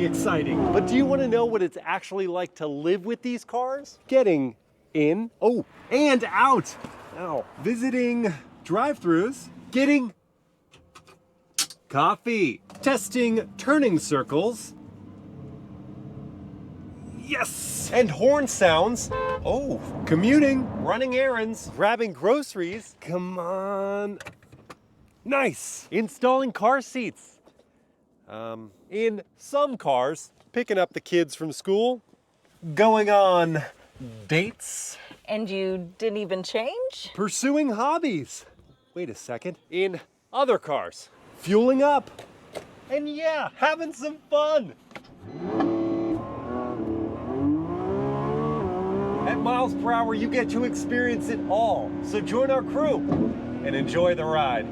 pretty exciting. But do you want to know what it's actually like to live with these cars? Getting in, oh, and out. Ow. Visiting drive-thrus, getting coffee, testing turning circles, yes, and horn sounds. Oh, commuting, running errands, grabbing groceries. Come on. Nice. Installing car seats. In some cars, picking up the kids from school, going on dates. And you didn't even change? Pursuing hobbies. Wait a second. In other cars, fueling up. And yeah, having some fun. At MilesPerHr, you get to experience it all. So join our crew and enjoy the ride.